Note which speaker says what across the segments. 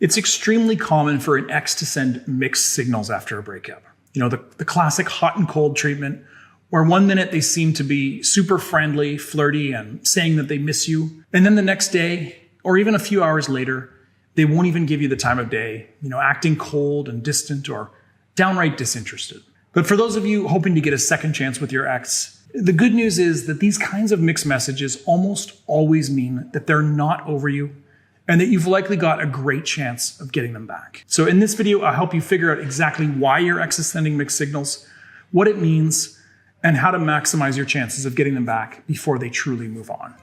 Speaker 1: It's extremely common for an ex to send mixed signals after a breakup. The classic hot and cold treatment, where one minute they seem to be super friendly, flirty, and saying that they miss you. And then the next day, or even a few hours later, they won't even give you the time of day, acting cold and distant or downright disinterested. But for those of you hoping to get a second chance with your ex, the good news is that these kinds of mixed messages almost always mean that they're not over you and that you've likely got a great chance of getting them back. So in this video, I'll help you figure out exactly why your ex is sending mixed signals, what it means, and how to maximize your chances of getting them back before they truly move on.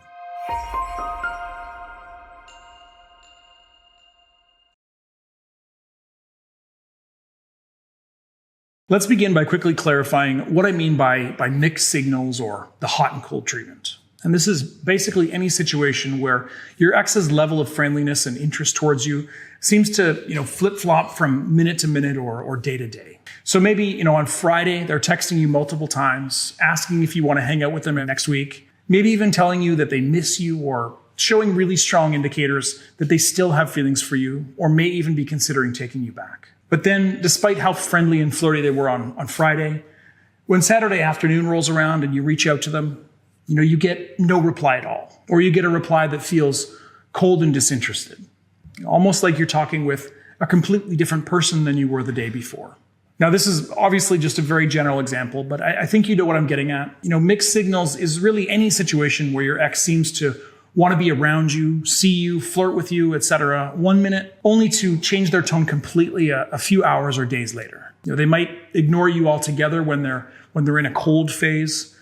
Speaker 1: Let's begin by quickly clarifying what I mean by mixed signals or the hot and cold treatment. And this is basically any situation where your ex's level of friendliness and interest towards you seems to, flip-flop from minute to minute or day to day. So maybe, on Friday, they're texting you multiple times, asking if you want to hang out with them next week, maybe even telling you that they miss you or showing really strong indicators that they still have feelings for you or may even be considering taking you back. But then, despite how friendly and flirty they were on Friday, when Saturday afternoon rolls around and you reach out to them, you get no reply at all, or you get a reply that feels cold and disinterested, almost like you're talking with a completely different person than you were the day before. Now, this is obviously just a very general example, but I think you know what I'm getting at. Mixed signals is really any situation where your ex seems to want to be around you, see you, flirt with you, etc. 1 minute, only to change their tone completely a few hours or days later. They might ignore you altogether when they're in a cold phase,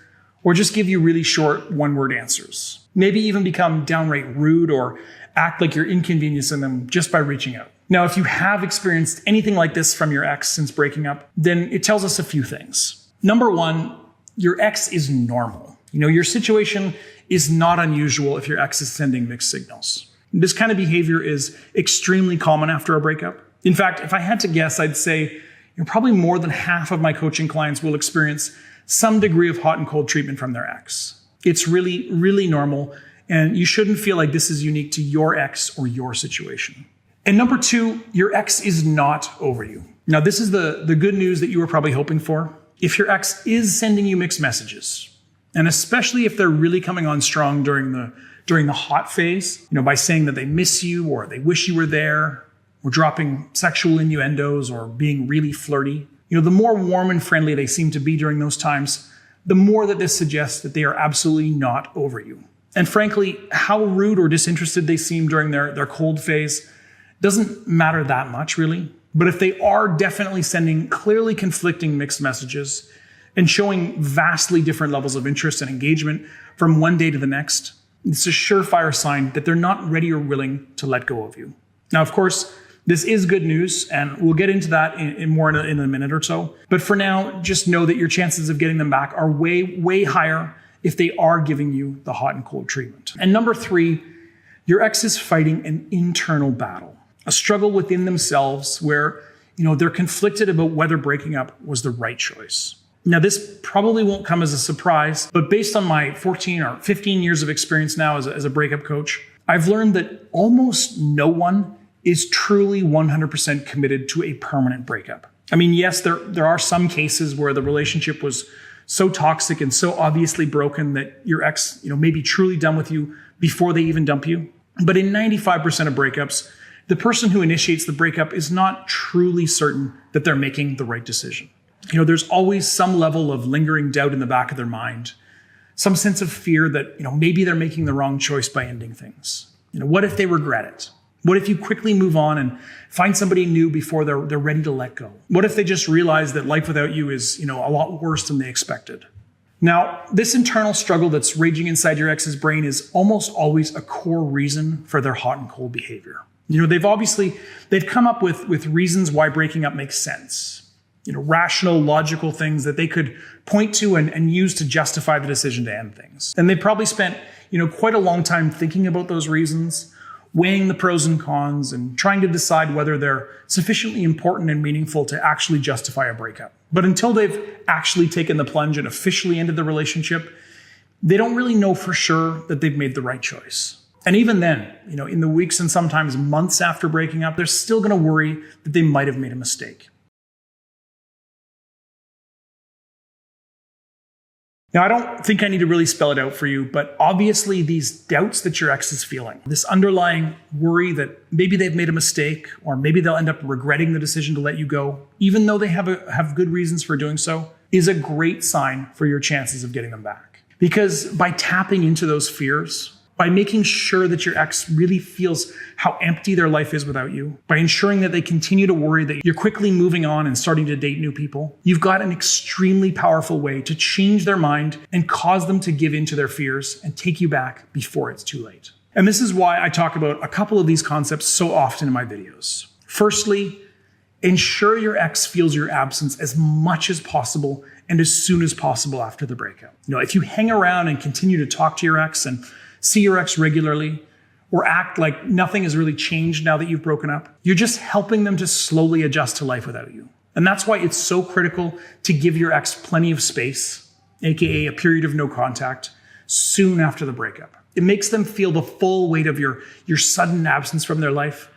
Speaker 1: or just give you really short one-word answers. Maybe even become downright rude or act like you're inconveniencing them just by reaching out. Now, if you have experienced anything like this from your ex since breaking up, then it tells us a few things. Number one, your ex is normal. Your situation is not unusual if your ex is sending mixed signals. This kind of behavior is extremely common after a breakup. In fact, if I had to guess, I'd say probably more than half of my coaching clients will experience some degree of hot and cold treatment from their ex. It's really, really normal, and you shouldn't feel like this is unique to your ex or your situation. And number two, your ex is not over you. Now, this is the good news that you were probably hoping for. If your ex is sending you mixed messages, and especially if they're really coming on strong during the hot phase, by saying that they miss you or they wish you were there, or dropping sexual innuendos or being really flirty, the more warm and friendly they seem to be during those times, the more that this suggests that they are absolutely not over you. And frankly, how rude or disinterested they seem during their cold phase doesn't matter that much, really. But if they are definitely sending clearly conflicting mixed messages and showing vastly different levels of interest and engagement from one day to the next, it's a surefire sign that they're not ready or willing to let go of you. Now, of course, this is good news, and we'll get into that in a minute or so. But for now, just know that your chances of getting them back are way, way higher if they are giving you the hot and cold treatment. And number three, your ex is fighting an internal battle, a struggle within themselves where, they're conflicted about whether breaking up was the right choice. Now, this probably won't come as a surprise, but based on my 14 or 15 years of experience now as a breakup coach, I've learned that almost no one is truly 100% committed to a permanent breakup. I mean, yes, there are some cases where the relationship was so toxic and so obviously broken that your ex, may be truly done with you before they even dump you. But in 95% of breakups, the person who initiates the breakup is not truly certain that they're making the right decision. There's always some level of lingering doubt in the back of their mind, some sense of fear that, maybe they're making the wrong choice by ending things. What if they regret it? What if you quickly move on and find somebody new before they're ready to let go? What if they just realize that life without you is, a lot worse than they expected? Now, this internal struggle that's raging inside your ex's brain is almost always a core reason for their hot and cold behavior. They've come up with reasons why breaking up makes sense. Rational, logical things that they could point to and use to justify the decision to end things. And they probably spent, quite a long time thinking about those reasons, weighing the pros and cons and trying to decide whether they're sufficiently important and meaningful to actually justify a breakup. But until they've actually taken the plunge and officially ended the relationship, they don't really know for sure that they've made the right choice. And even then, in the weeks and sometimes months after breaking up, they're still going to worry that they might have made a mistake. Now, I don't think I need to really spell it out for you, but obviously these doubts that your ex is feeling, this underlying worry that maybe they've made a mistake, or maybe they'll end up regretting the decision to let you go, even though they have good reasons for doing so, is a great sign for your chances of getting them back. Because by tapping into those fears, by making sure that your ex really feels how empty their life is without you, by ensuring that they continue to worry that you're quickly moving on and starting to date new people, you've got an extremely powerful way to change their mind and cause them to give in to their fears and take you back before it's too late. And this is why I talk about a couple of these concepts so often in my videos. Firstly, ensure your ex feels your absence as much as possible and as soon as possible after the breakup. If you hang around and continue to talk to your ex and see your ex regularly, or act like nothing has really changed now that you've broken up, you're just helping them to slowly adjust to life without you. And that's why it's so critical to give your ex plenty of space, aka a period of no contact, soon after the breakup. It makes them feel the full weight of your sudden absence from their life.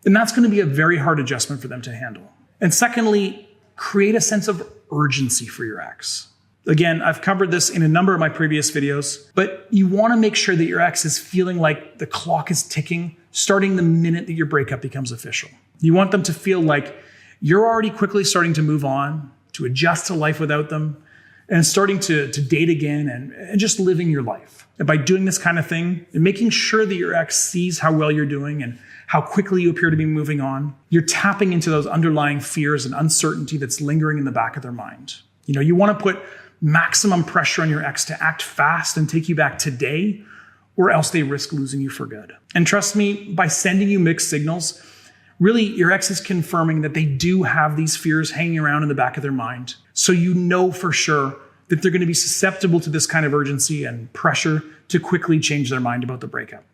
Speaker 1: And that's going to be a very hard adjustment for them to handle. And secondly, create a sense of urgency for your ex. Again, I've covered this in a number of my previous videos, but you want to make sure that your ex is feeling like the clock is ticking, starting the minute that your breakup becomes official. You want them to feel like you're already quickly starting to move on, to adjust to life without them, and starting to date again and just living your life. And by doing this kind of thing, and making sure that your ex sees how well you're doing and how quickly you appear to be moving on, you're tapping into those underlying fears and uncertainty that's lingering in the back of their mind. You want to put maximum pressure on your ex to act fast and take you back today, or else they risk losing you for good. And trust me, by sending you mixed signals, really your ex is confirming that they do have these fears hanging around in the back of their mind. So you know for sure that they're going to be susceptible to this kind of urgency and pressure to quickly change their mind about the breakup.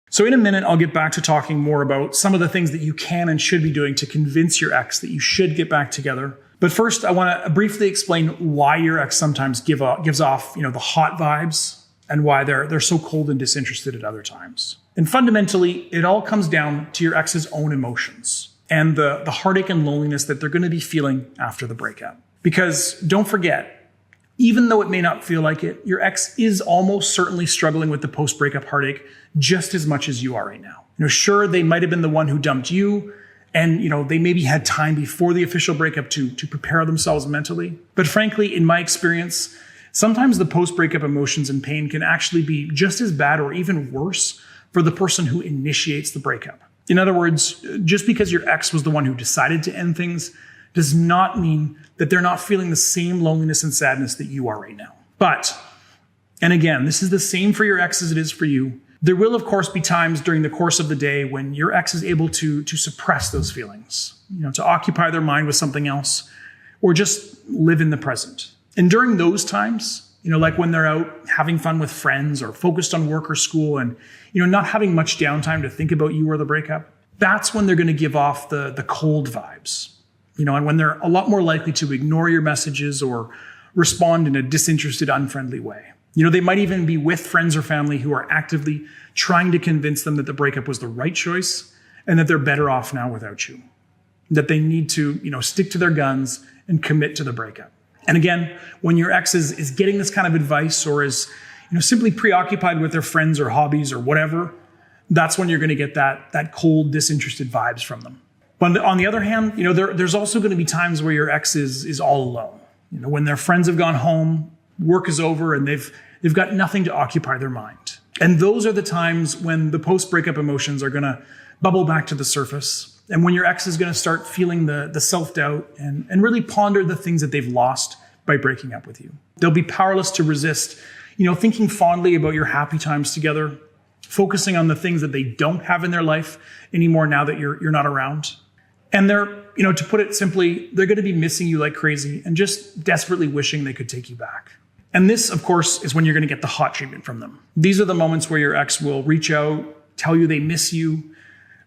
Speaker 1: So in a minute, I'll get back to talking more about some of the things that you can and should be doing to convince your ex that you should get back together. But first, I want to briefly explain why your ex sometimes gives off, the hot vibes and why they're so cold and disinterested at other times. And fundamentally, it all comes down to your ex's own emotions and the heartache and loneliness that they're going to be feeling after the breakup. Because don't forget, even though it may not feel like it, your ex is almost certainly struggling with the post-breakup heartache just as much as you are right now. Sure, they might have been the one who dumped you, and they maybe had time before the official breakup to prepare themselves mentally. But frankly, in my experience, sometimes the post-breakup emotions and pain can actually be just as bad or even worse for the person who initiates the breakup. In other words, just because your ex was the one who decided to end things does not mean that they're not feeling the same loneliness and sadness that you are right now. But, and again, this is the same for your ex as it is for you, there will, of course, be times during the course of the day when your ex is able to suppress those feelings, to occupy their mind with something else, or just live in the present. And during those times, like when they're out having fun with friends or focused on work or school and, not having much downtime to think about you or the breakup, that's when they're going to give off the cold vibes, and when they're a lot more likely to ignore your messages or respond in a disinterested, unfriendly way. They might even be with friends or family who are actively trying to convince them that the breakup was the right choice and that they're better off now without you. That they need to, stick to their guns and commit to the breakup. And again, when your ex is getting this kind of advice or is, simply preoccupied with their friends or hobbies or whatever, that's when you're going to get that cold, disinterested vibes from them. But on the other hand, there's also going to be times where your ex is all alone. When their friends have gone home, work is over, and they've got nothing to occupy their mind. And those are the times when the post-breakup emotions are going to bubble back to the surface. And when your ex is going to start feeling the self-doubt and really ponder the things that they've lost by breaking up with you. They'll be powerless to resist, thinking fondly about your happy times together, focusing on the things that they don't have in their life anymore now that you're not around. And they're, to put it simply, they're going to be missing you like crazy and just desperately wishing they could take you back. And this, of course, is when you're going to get the hot treatment from them. These are the moments where your ex will reach out, tell you they miss you,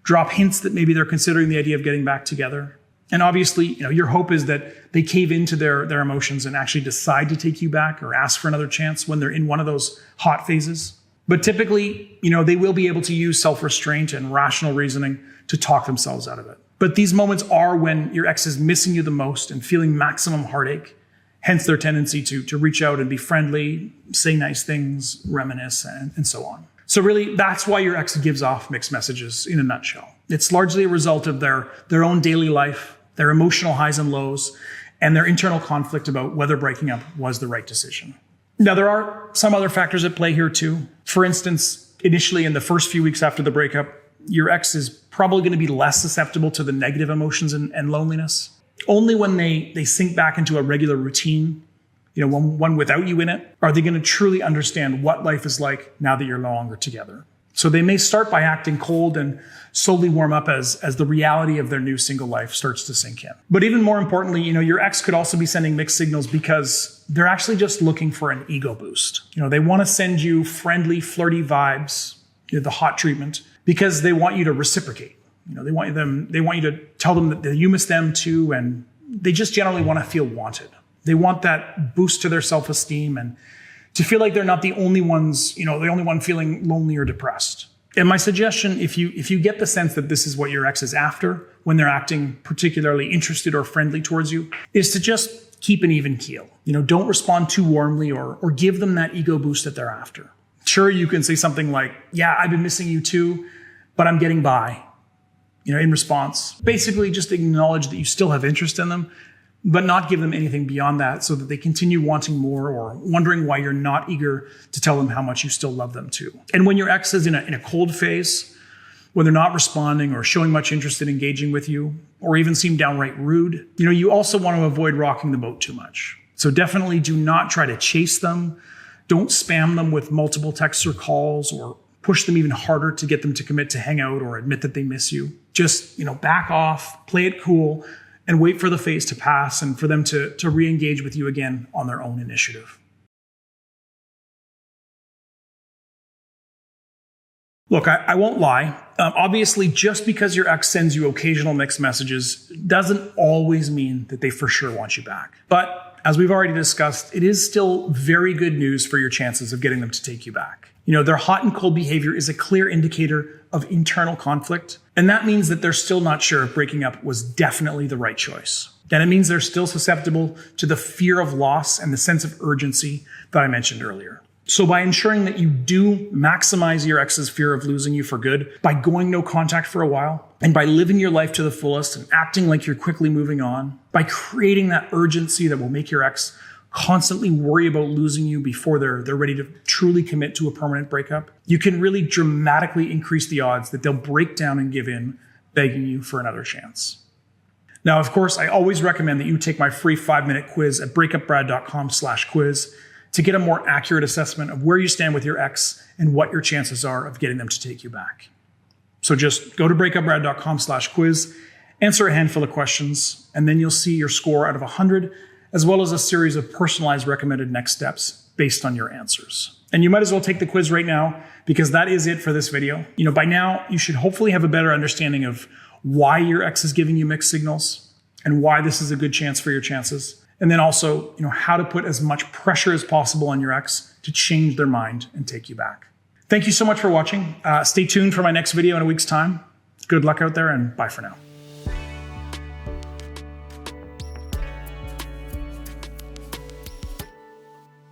Speaker 1: drop hints that maybe they're considering the idea of getting back together. And obviously, your hope is that they cave into their emotions and actually decide to take you back or ask for another chance when they're in one of those hot phases. But typically, they will be able to use self-restraint and rational reasoning to talk themselves out of it. But these moments are when your ex is missing you the most and feeling maximum heartache, hence their tendency to reach out and be friendly, say nice things, reminisce, and so on. So really, that's why your ex gives off mixed messages in a nutshell. It's largely a result of their own daily life, their emotional highs and lows, and their internal conflict about whether breaking up was the right decision. Now, there are some other factors at play here too. For instance, initially in the first few weeks after the breakup, your ex is probably going to be less susceptible to the negative emotions and loneliness. Only when they sink back into a regular routine, one without you in it, are they going to truly understand what life is like now that you're no longer together. So they may start by acting cold and slowly warm up as the reality of their new single life starts to sink in. But even more importantly, your ex could also be sending mixed signals because they're actually just looking for an ego boost. They want to send you friendly, flirty vibes, the hot treatment, because they want you to reciprocate. They want you to tell them that you miss them too, and they just generally want to feel wanted. They want that boost to their self-esteem and to feel like they're not the only ones, the only one feeling lonely or depressed. And my suggestion, if you get the sense that this is what your ex is after when they're acting particularly interested or friendly towards you, is to just keep an even keel. Don't respond too warmly or give them that ego boost that they're after. Sure, you can say something like, yeah, I've been missing you too, but I'm getting by, in response. Basically, just acknowledge that you still have interest in them, but not give them anything beyond that so that they continue wanting more or wondering why you're not eager to tell them how much you still love them too. And when your ex is in a cold phase, when they're not responding or showing much interest in engaging with you, or even seem downright rude, you also want to avoid rocking the boat too much. So definitely do not try to chase them. Don't spam them with multiple texts or calls or push them even harder to get them to commit to hang out or admit that they miss you. Just, back off, play it cool, and wait for the phase to pass and for them to re-engage with you again on their own initiative. Look, I won't lie. Obviously, just because your ex sends you occasional mixed messages doesn't always mean that they for sure want you back. But as we've already discussed, it is still very good news for your chances of getting them to take you back. Their hot and cold behavior is a clear indicator of internal conflict, and that means that they're still not sure if breaking up was definitely the right choice. And it means they're still susceptible to the fear of loss and the sense of urgency that I mentioned earlier. So by ensuring that you do maximize your ex's fear of losing you for good, by going no contact for a while, and by living your life to the fullest and acting like you're quickly moving on, by creating that urgency that will make your ex constantly worry about losing you before they're ready to truly commit to a permanent breakup, you can really dramatically increase the odds that they'll break down and give in, begging you for another chance. Now, of course, I always recommend that you take my free 5-minute quiz at breakupbrad.com/quiz to get a more accurate assessment of where you stand with your ex and what your chances are of getting them to take you back. So just go to breakupbrad.com/quiz, answer a handful of questions, and then you'll see your score out of 100, as well as a series of personalized recommended next steps based on your answers. And you might as well take the quiz right now, because that is it for this video. By now, you should hopefully have a better understanding of why your ex is giving you mixed signals and why this is a good chance for your chances. And then also, how to put as much pressure as possible on your ex to change their mind and take you back. Thank you so much for watching. Stay tuned for my next video in a week's time. Good luck out there, and bye for now.